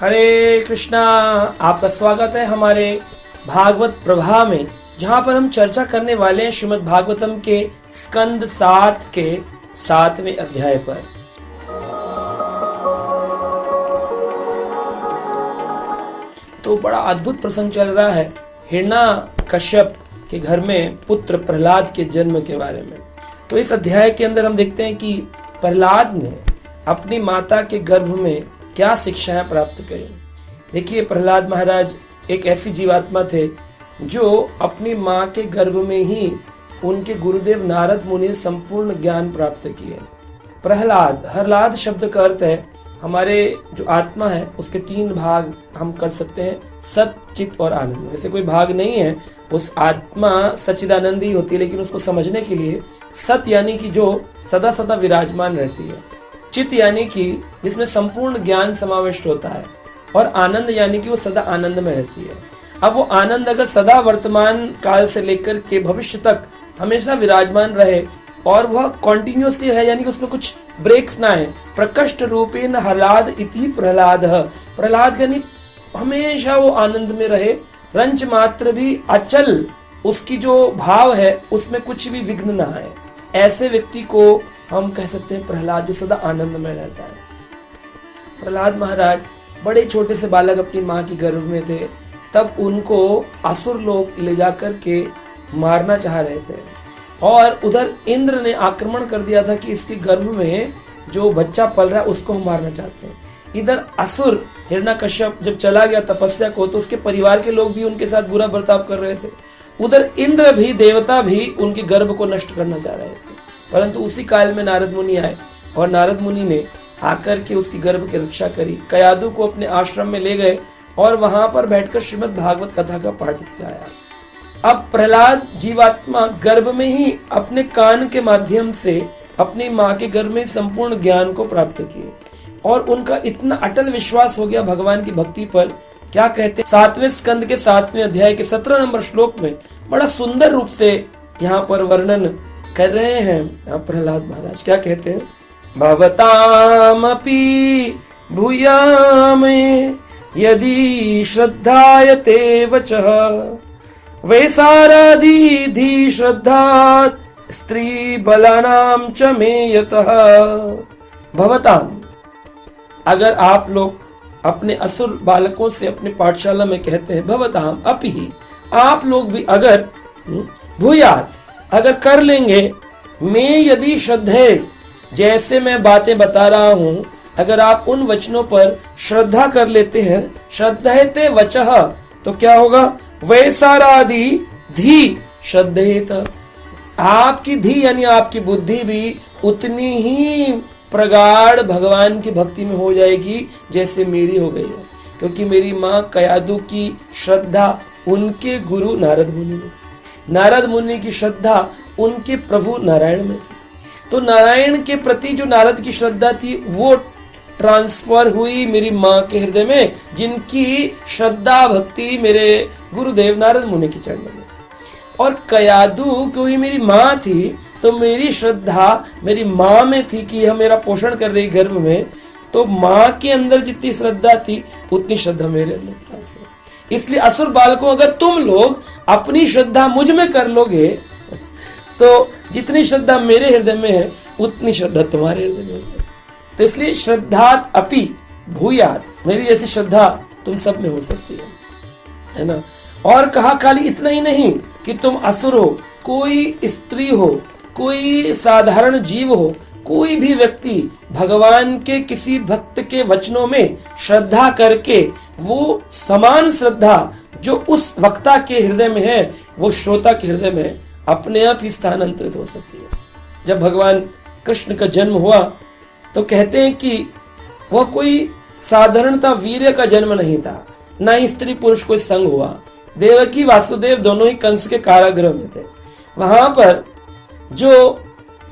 हरे कृष्णा। आपका स्वागत है हमारे भागवत प्रभा में, जहाँ पर हम चर्चा करने वाले हैं श्रीमद् भागवतम के स्कंद 7 के 7वें अध्याय पर। तो बड़ा अद्भुत प्रसंग चल रहा है हिरण्यकश्यप के घर में पुत्र प्रहलाद के जन्म के बारे में। तो इस अध्याय के अंदर हम देखते हैं कि प्रहलाद ने अपनी माता के गर्भ में क्या शिक्षाएं प्राप्त करी। देखिए, प्रहलाद महाराज एक ऐसी जीवात्मा थे जो अपनी माँ के गर्भ में ही उनके गुरुदेव नारद मुनि से संपूर्ण ज्ञान प्राप्त किए। प्रहलाद शब्द का अर्थ है हमारे जो आत्मा है उसके 3 भाग हम कर सकते हैं, सत, चित और आनंद। वैसे कोई भाग नहीं है, उस आत्मा सच्चिदानंद ही होती है, लेकिन उसको समझने के लिए सत यानी कि जो सदा सदा विराजमान रहती है, चित यानी कि जिसमें संपूर्ण ज्ञान समाविष्ट होता है, और आनंद यानी कि वो सदा आनंद में रहती है। अब वो आनंद अगर सदा वर्तमान काल से लेकर के भविष्य तक हमेशा विराजमान रहे और वह कॉन्टिन्यूसली रहे, यानी कि उसमें कुछ ब्रेक्स ना है। प्रकृष्ट रूपेण हलाद इति प्रहलाद, प्रहलाद यानी हमेशा वो आनंद में रहे, रंच मात्र भी अचल उसकी जो भाव है उसमें कुछ भी विघ्न ना आए, ऐसे व्यक्ति को हम कह सकते हैं प्रहलाद, जो सदा आनंद में रहता है। प्रहलाद महाराज बड़े छोटे से बालक अपनी माँ की गर्भ में थे, तब उनको असुर लोग ले जाकर के मारना चाह रहे थे, और उधर इंद्र ने आक्रमण कर दिया था कि इसके गर्भ में जो बच्चा पल रहा है उसको हम मारना चाहते हैं। इधर असुर हिरण्यकश्यप जब चला गया तपस्या को, तो उसके परिवार के लोग भी उनके साथ बुरा बर्ताव कर रहे थे। उधर इंद्र भी, देवता भी उनके गर्भ को नष्ट करना चाह रहे थे। परंतु उसी काल में नारद मुनि आए, और नारद मुनि ने आकर के उसकी गर्भ की रक्षा करी। कयादु को अपने आश्रम में ले गए और वहां पर बैठकर श्रीमद् भागवत कथा का पाठ सिखाया। अब प्रहलाद जीवात्मा गर्भ में ही अपने कान के माध्यम से अपनी माँ के गर्भ में संपूर्ण ज्ञान को प्राप्त किए, और उनका इतना अटल विश्वास हो गया भगवान की भक्ति पर। क्या कहते हैं 7वें स्कंद के 7वें अध्याय के 17 नंबर श्लोक में बड़ा सुंदर रूप से यहाँ पर वर्णन कर रहे हैं प्रहलाद महाराज। क्या कहते हैं, भवतामपि भूयामे यदि श्रद्धायते वचः वैसारादि श्रद्धात् स्त्री बलानाम च मे यतः। भवताम, अगर आप लोग अपने असुर बालकों से अपने पाठशाला में कहते हैं भवताम अपि, आप लोग भी अगर भूयात, अगर कर लेंगे, मैं यदि श्रद्धे, जैसे मैं बातें बता रहा हूं, अगर आप उन वचनों पर श्रद्धा कर लेते हैं, श्रद्धेते वचः, तो क्या होगा, वैसारादि धी श्रद्धेत, आपकी धी यानी आपकी बुद्धि भी उतनी ही प्रगाढ़ भगवान की भक्ति में हो जाएगी जैसे मेरी हो गई है। क्योंकि मेरी माँ कयादु की श्रद्धा उनके गुरु नारद मुनि में, नारद मुनि की श्रद्धा उनके प्रभु नारायण में थी। तो नारायण के प्रति जो नारद की श्रद्धा थी वो ट्रांसफर हुई मेरी माँ के हृदय में, जिनकी श्रद्धा भक्ति मेरे गुरुदेव नारद मुनि के चरणों में। और कयादु क्योंकि मेरी माँ थी, तो मेरी श्रद्धा मेरी माँ में थी कि यह मेरा पोषण कर रही गर्भ में, तो माँ के अंदर जितनी श्रद्धा थी उतनी श्रद्धा मेरे अंदर ट्रांसफर। इसलिए असुर बालकों, अगर तुम लोग अपनी श्रद्धा मुझ में कर लोगे, तो जितनी श्रद्धा मेरे हृदय में है उतनी श्रद्धा तुम्हारे हृदय में हो जाएगी। तो इसलिए श्रद्धात अपि भूयात, मेरी जैसी श्रद्धा तुम सब में हो सकती है ना। और कहा खाली इतना ही नहीं कि तुम असुर हो, कोई स्त्री हो, कोई साधारण जीव हो, कोई भी व्यक्ति भगवान के किसी भक्त के वचनों में श्रद्धा करके वो समान श्रद्धा जो उस वक्ता के हृदय में है वो श्रोता के हृदय में अपने आप ही स्थानांतरित हो सकती है। जब भगवान कृष्ण का जन्म हुआ तो कहते हैं कि वह कोई साधारणता वीर्य का जन्म नहीं था, ना ही स्त्री पुरुष कोई संग हुआ। देवकी वासुदेव दोनों ही कंस के कारागृह में थे। वहां पर जो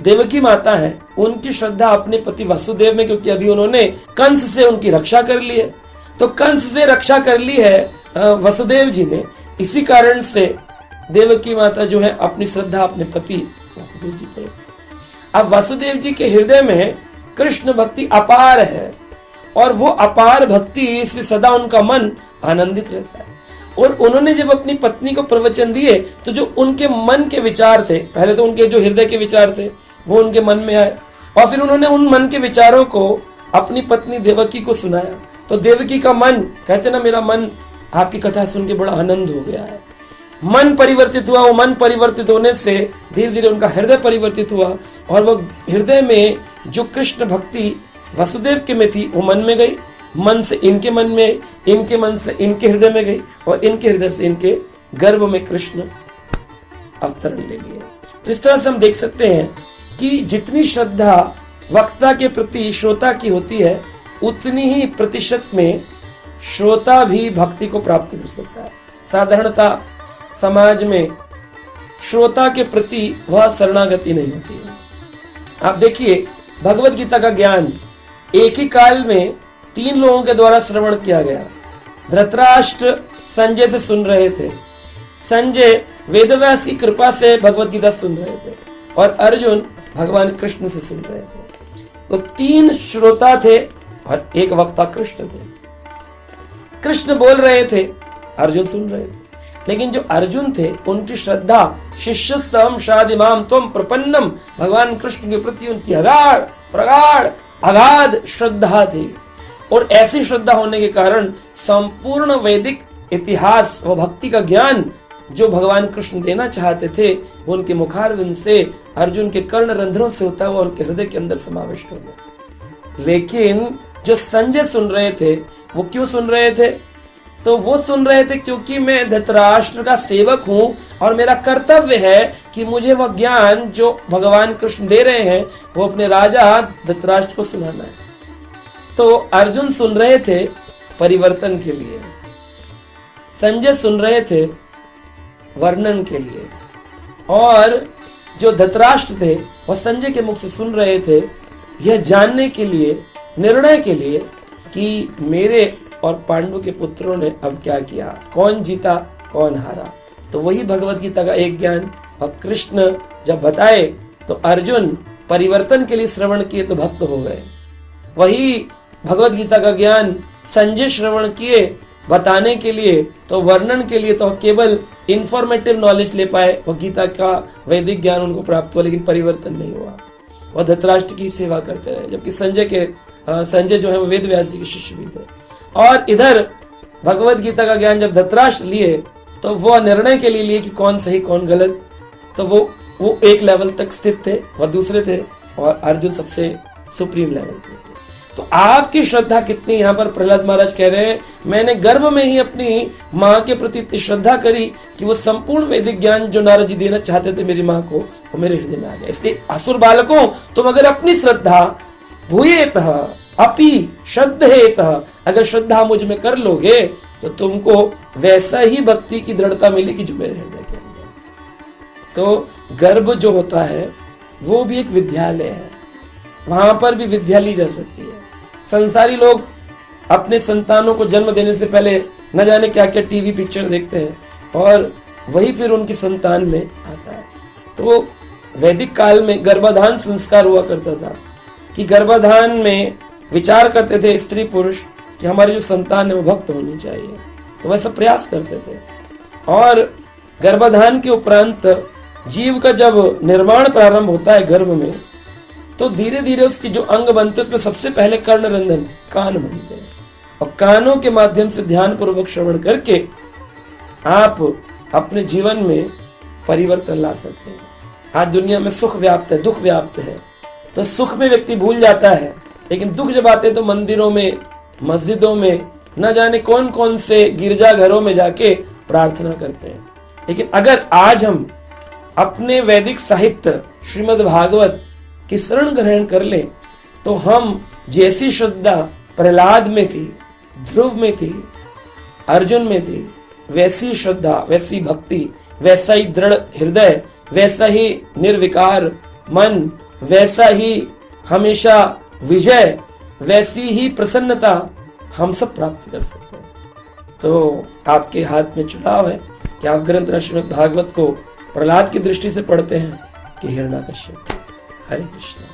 देवकी माता है उनकी श्रद्धा अपने पति वासुदेव में, क्योंकि अभी उन्होंने कंस से उनकी रक्षा कर ली है, तो कंस से रक्षा कर ली है वसुदेव जी ने। इसी कारण से देवकी माता जो है अपनी श्रद्धा अपने पति वासुदेव जी पे। अब वासुदेव जी के हृदय में कृष्ण भक्ति अपार है, और वो अपार भक्ति से सदा उनका मन आनंदित रहता है। और उन्होंने जब अपनी पत्नी को प्रवचन दिए तो जो उनके मन के विचार थे, पहले तो उनके जो हृदय के विचार थे वो उनके मन में आए, और फिर उन्होंने उन मन के विचारों को अपनी पत्नी देवकी को सुनाया। तो देवकी का मन, कहते ना, मेरा मन आपकी कथा सुन के बड़ा आनंद हो गया है, मन परिवर्तित हुआ। वो मन परिवर्तित होने से धीरे धीरे उनका हृदय परिवर्तित हुआ, और वो हृदय में जो कृष्ण भक्ति वसुदेव के में थी वो मन में गई, मन से इनके मन में, इनके मन से इनके हृदय में गई, और इनके हृदय से इनके गर्भ में कृष्ण अवतरण ले लिए। तो इस तरह से हम देख सकते हैं कि जितनी श्रद्धा वक्ता के प्रति श्रोता की होती है, उतनी ही प्रतिशत में श्रोता भी भक्ति को प्राप्त कर सकता है। साधारणतः समाज में श्रोता के प्रति वह शरणागति नहीं होती है। आप देखिए, भगवत गीता का ज्ञान एक ही काल में 3 लोगों के द्वारा श्रवण किया गया। धृतराष्ट्र संजय से सुन रहे थे, संजय वेदव्यास की कृपा से भगवत गीता सुन रहे थे, और अर्जुन भगवान कृष्ण से सुन रहे थे। तो 3 श्रोता थे और एक वक्ता कृष्ण थे। कृष्ण बोल रहे थे, अर्जुन सुन रहे थे। लेकिन जो अर्जुन थे उनकी श्रद्धा, शिष्यस्तम शादिमाम त्वम प्रपन्नम, भगवान कृष्ण के प्रति उनकी प्रगाढ़ अगाध श्रद्धा थी। और ऐसी श्रद्धा होने के कारण संपूर्ण वैदिक इतिहास व भक्ति का ज्ञान जो भगवान कृष्ण देना चाहते थे वो उनके मुखारविंद से, अर्जुन के कर्ण रंध्रों से होता हुआ उनके हृदय के अंदर समाविष्ट हो गया। लेकिन जो संजय सुन रहे थे, वो क्यों सुन रहे थे? तो वो सुन रहे थे क्योंकि मैं धृतराष्ट्र का सेवक हूं और मेरा कर्तव्य है कि मुझे वह ज्ञान जो भगवान कृष्ण दे रहे हैं वो अपने राजा धृतराष्ट्र को सुनाना है। तो अर्जुन सुन रहे थे परिवर्तन के लिए, संजय सुन रहे थे वर्णन के लिए, और जो धृतराष्ट्र थे वह संजय के मुख से सुन रहे थे यह जानने के लिए, निर्णय के लिए कि मेरे और पांडु के पुत्रों ने अब क्या किया, कौन जीता कौन हारा। तो वही भगवत गीता का एक ज्ञान और कृष्ण जब बताए तो अर्जुन परिवर्तन के लिए श्रवण किए तो भक्त हो गए। वही भगवत गीता का ज्ञान संजय श्रवण किए बताने के लिए, तो वर्णन के लिए तो केवल इंफॉर्मेटिव नॉलेज ले पाए, वह गीता का वैदिक ज्ञान उनको प्राप्त हुआ, लेकिन परिवर्तन नहीं हुआ। वह धृतराष्ट्र की सेवा करते रहे, जबकि संजय जो है वो वेद व्यास जी के शिष्य भी थे। और इधर भगवत गीता का ज्ञान जब धृतराष्ट्र लिए तो वो निर्णय के लिए लिए कि कौन सही कौन गलत। तो वो एक लेवल तक स्थित थे, वह दूसरे थे, और अर्जुन सबसे सुप्रीम लेवल पे थे। तो आपकी श्रद्धा कितनी, यहाँ पर प्रहलाद महाराज कह रहे हैं, मैंने गर्भ में ही अपनी माँ के प्रति इतनी श्रद्धा करी कि वो संपूर्ण वैदिक ज्ञान जो नारद जी देना चाहते थे मेरी माँ को, वो मेरे हृदय में आ गया। इसलिए असुर बालकों, तुम अगर अपनी श्रद्धा भूयेतः अपि श्रद्धेतः, अगर श्रद्धा मुझ में कर लोगे तो तुमको वैसा ही भक्ति की दृढ़ता मिलेगी जो मेरे हृदय के अंदर। तो गर्भ जो होता है वो भी एक विद्यालय है, वहां पर भी विद्या ली जा सकती है। संसारी लोग अपने संतानों को जन्म देने से पहले न जाने क्या क्या टीवी पिक्चर देखते हैं, और वही फिर उनकी संतान में आता है। तो वैदिक काल में गर्भाधान संस्कार हुआ करता था कि गर्भाधान में विचार करते थे स्त्री पुरुष कि हमारी जो संतान है वो भक्त होनी चाहिए, तो वैसा प्रयास करते थे। और गर्भाधान के उपरांत जीव का जब निर्माण प्रारंभ होता है गर्भ में, तो धीरे धीरे उसकी जो अंग बनते हैं उसमें सबसे पहले कर्णरंधन, कान बनते हैं, और कानों के माध्यम से ध्यान पूर्वक श्रवण करके आप अपने जीवन में परिवर्तन ला सकते हैं। आज दुनिया में सुख व्याप्त है, दुख व्याप्त है, तो सुख में व्यक्ति भूल जाता है, लेकिन दुख जब आते हैं तो मंदिरों में, मस्जिदों में, न जाने कौन कौन से गिरजा घरों में जाके प्रार्थना करते हैं। लेकिन अगर आज हम अपने वैदिक साहित्य श्रीमद् भागवत की शरण ग्रहण कर लें तो हम जैसी श्रद्धा प्रहलाद में थी, ध्रुव में थी, अर्जुन में थी, वैसी श्रद्धा, वैसी भक्ति, वैसा ही दृढ़ हृदय, वैसा ही निर्विकार मन, वैसा ही हमेशा विजय, वैसी ही प्रसन्नता हम सब प्राप्त कर सकते हैं। तो आपके हाथ में चुनाव है कि आप ग्रंथ श्रीमद् भागवत को प्रहलाद की दृष्टि से पढ़ते हैं कि हिरण्याकश्यप। हरे कृष्ण।